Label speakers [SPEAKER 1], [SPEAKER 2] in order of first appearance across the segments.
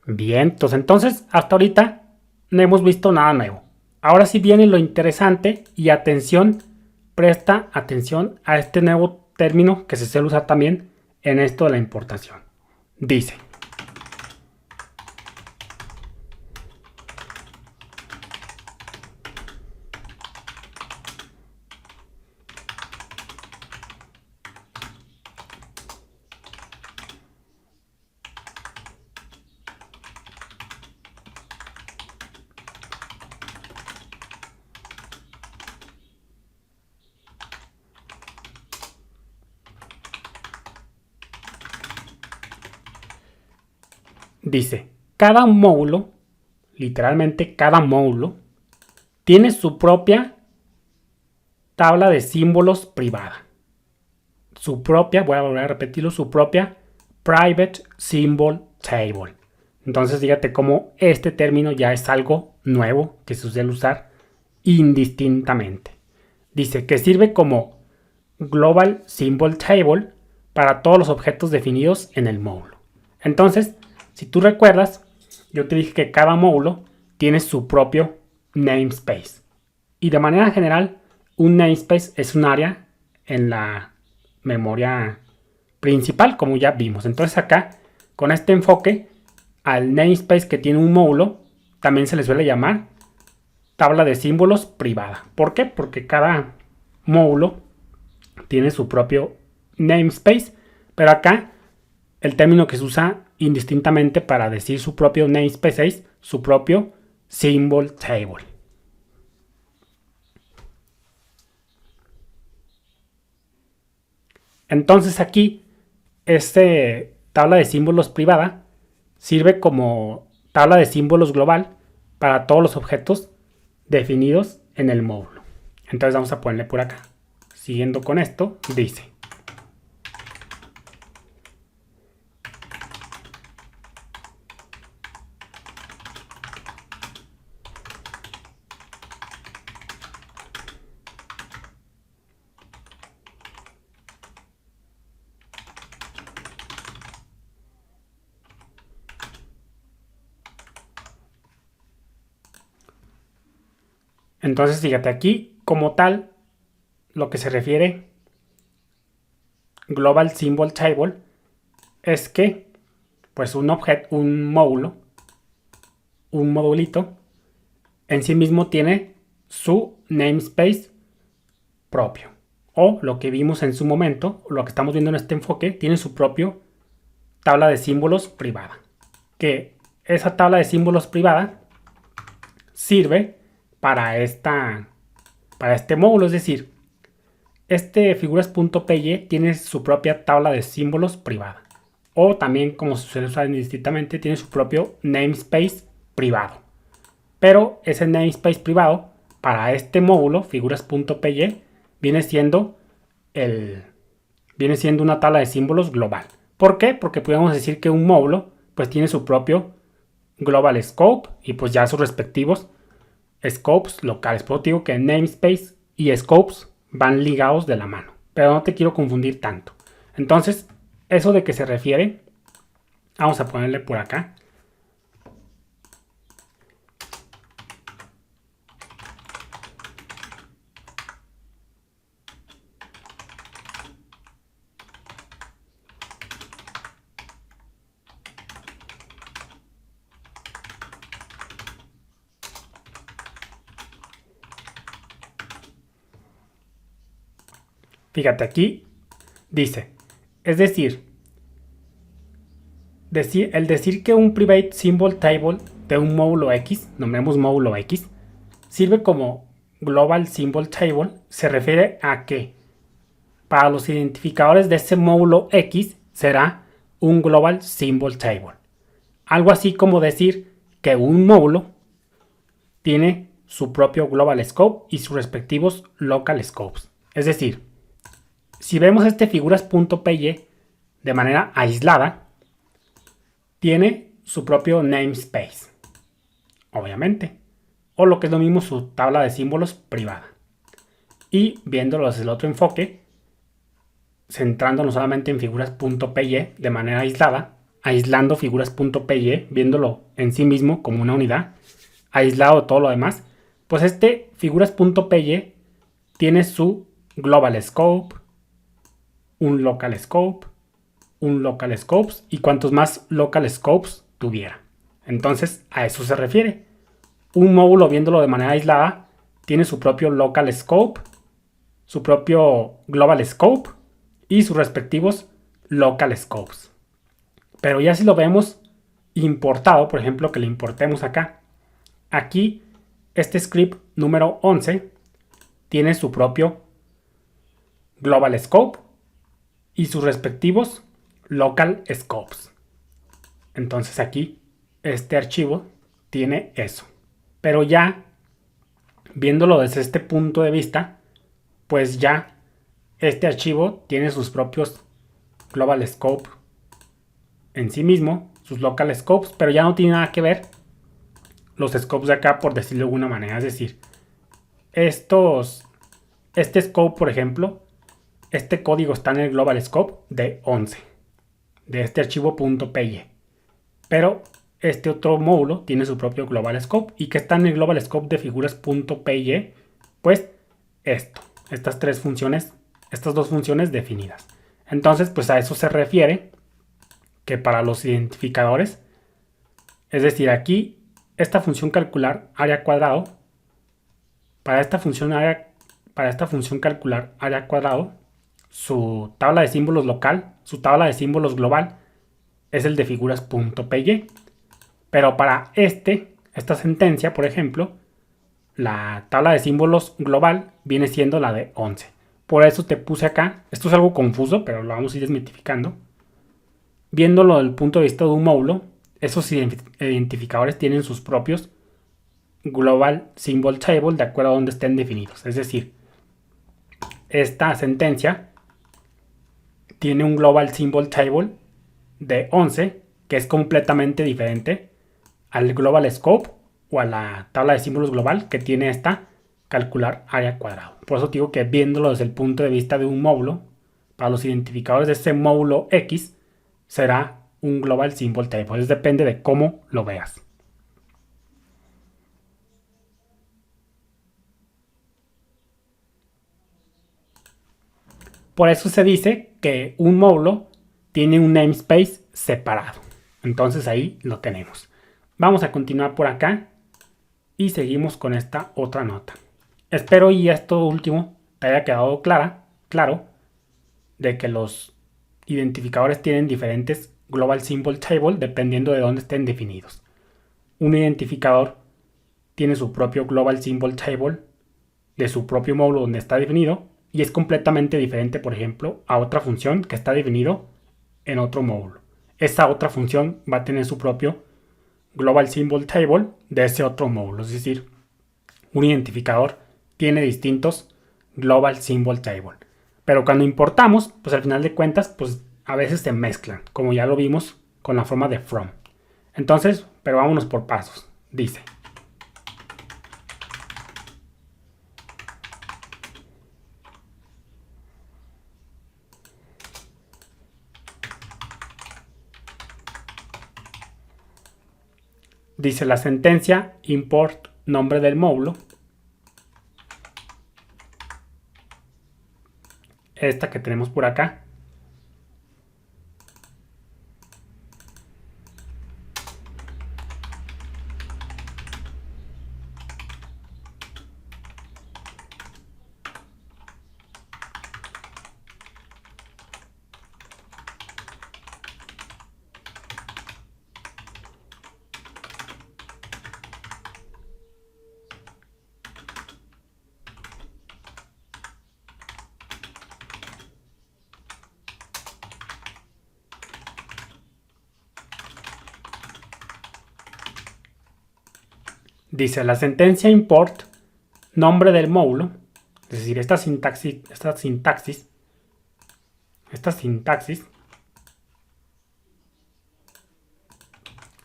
[SPEAKER 1] Bien, entonces hasta ahorita no hemos visto nada nuevo. Ahora sí viene lo interesante y atención, presta atención a este nuevo término que se suele usar también en esto de la importación. Dice, cada módulo, literalmente cada módulo, tiene su propia tabla de símbolos privada. Su propia, voy a volver a repetirlo, su propia Private Symbol Table. Entonces fíjate cómo este término ya es algo nuevo que se suele usar indistintamente. Dice que sirve como Global Symbol Table para todos los objetos definidos en el módulo. Entonces, si tú recuerdas, yo te dije que cada módulo tiene su propio namespace. Y de manera general, un namespace es un área en la memoria principal, como ya vimos. Entonces acá, con este enfoque, al namespace que tiene un módulo, también se le suele llamar tabla de símbolos privada. ¿Por qué? Porque cada módulo tiene su propio namespace, pero acá el término que se usa indistintamente para decir su propio namespace es su propio symbol table. Entonces aquí, este tabla de símbolos privada sirve como tabla de símbolos global para todos los objetos definidos en el módulo. Entonces vamos a ponerle por acá. Siguiendo con esto, dice. Entonces fíjate aquí, como tal, lo que se refiere Global Symbol Table es que pues un módulo, un modulito, en sí mismo tiene su namespace propio. O lo que vimos en su momento, lo que estamos viendo en este enfoque, tiene su propio tabla de símbolos privada. Que esa tabla de símbolos privada sirve para este módulo, es decir, este figuras.py tiene su propia tabla de símbolos privada. O también, como se suele usar indistintamente, tiene su propio namespace privado. Pero ese namespace privado para este módulo, figuras.py, viene siendo una tabla de símbolos global. ¿Por qué? Porque podemos decir que un módulo pues tiene su propio global scope y pues ya sus respectivos scopes locales. Por eso digo que namespace y scopes van ligados de la mano. Pero no te quiero confundir tanto. Entonces, ¿eso de qué se refiere? Vamos a ponerle por acá. Fíjate aquí, dice, es decir, el decir que un private symbol table de un módulo X, nombremos módulo X, sirve como global symbol table, se refiere a que para los identificadores de ese módulo X será un global symbol table. Algo así como decir que un módulo tiene su propio global scope y sus respectivos local scopes. Es decir, si vemos este figuras.py de manera aislada, tiene su propio namespace, obviamente, o lo que es lo mismo su tabla de símbolos privada. Y viéndolo desde el otro enfoque, centrándonos solamente en figuras.py de manera aislada, aislando figuras.py, viéndolo en sí mismo como una unidad, aislado de todo lo demás, pues este figuras.py tiene su global scope, un local scope, un local scopes y cuantos más local scopes tuviera. Entonces a eso se refiere. Un módulo viéndolo de manera aislada tiene su propio local scope, su propio global scope y sus respectivos local scopes. Pero ya si lo vemos importado, por ejemplo, que le importemos acá, aquí este script número 11 tiene su propio global scope y sus respectivos local scopes. Entonces aquí este archivo tiene eso. Pero ya viéndolo desde este punto de vista, pues ya este archivo tiene sus propios global scope en sí mismo, sus local scopes, pero ya no tiene nada que ver los scopes de acá, por decirlo de alguna manera. Es decir, este scope, por ejemplo, este código está en el global scope de 11, de este archivo .py. Pero este otro módulo tiene su propio global scope y que está en el global scope de figuras.py, pues estas dos funciones definidas. Entonces, pues a eso se refiere que para los identificadores, es decir, aquí esta función calcular área cuadrado, para esta función calcular área cuadrado, su tabla de símbolos local, su tabla de símbolos global es el de figuras.py. Pero para esta sentencia, por ejemplo, la tabla de símbolos global viene siendo la de 11. Por eso te puse acá, esto es algo confuso, pero lo vamos a ir desmitificando. Viéndolo desde el punto de vista de un módulo, esos identificadores tienen sus propios global symbol table de acuerdo a donde estén definidos. Es decir, esta sentencia tiene un global symbol table de 11 que es completamente diferente al global scope o a la tabla de símbolos global que tiene esta calcular área cuadrado. Por eso digo que viéndolo desde el punto de vista de un módulo, para los identificadores de ese módulo X será un global symbol table. Entonces depende de cómo lo veas. Por eso se dice que un módulo tiene un namespace separado. Entonces ahí lo tenemos. Vamos a continuar por acá y seguimos con esta otra nota. Espero y esto último te haya quedado claro de que los identificadores tienen diferentes global symbol table dependiendo de dónde estén definidos. Un identificador tiene su propio global symbol table de su propio módulo donde está definido y es completamente diferente, por ejemplo, a otra función que está definido en otro módulo. Esa otra función va a tener su propio global symbol table de ese otro módulo. Es decir, un identificador tiene distintos global symbol table. Pero cuando importamos, pues al final de cuentas, pues a veces se mezclan, como ya lo vimos con la forma de from. Entonces, pero vámonos por pasos. Dice: dice la sentencia import nombre del módulo, esta que tenemos por acá, dice la sentencia import nombre del módulo, es decir, esta sintaxis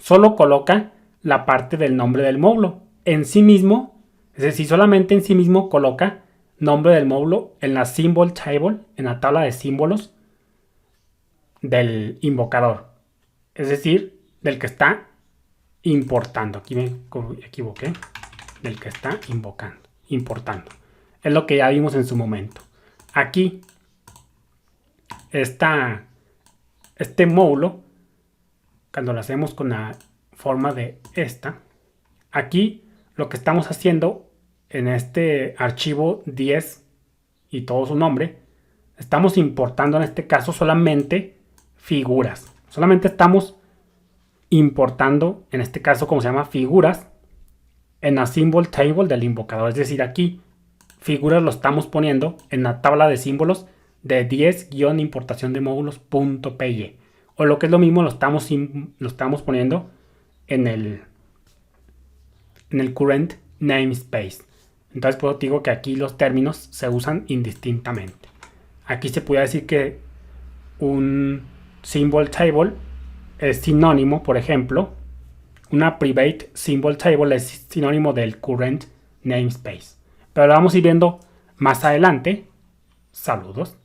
[SPEAKER 1] solo coloca la parte del nombre del módulo en sí mismo, es decir, solamente en sí mismo coloca nombre del módulo en la symbol table, en la tabla de símbolos del invocador. Es decir, del que está importando. Aquí me equivoqué. Del que está importando. Es lo que ya vimos en su momento. Aquí, este módulo, cuando lo hacemos con la forma de esta, aquí lo que estamos haciendo en este archivo 10 y todo su nombre, estamos importando en este caso solamente figuras. Solamente estamos importando, en este caso, como se llama, figuras en la symbol table del invocador. Es decir, aquí figuras lo estamos poniendo en la tabla de símbolos de 10-importación de módulos.py. O lo que es lo mismo, lo estamos poniendo en el current namespace. Entonces, pues digo que aquí los términos se usan indistintamente. Aquí se puede decir que un symbol table es sinónimo, por ejemplo, una private symbol table es sinónimo del current namespace. Pero lo vamos a ir viendo más adelante. Saludos.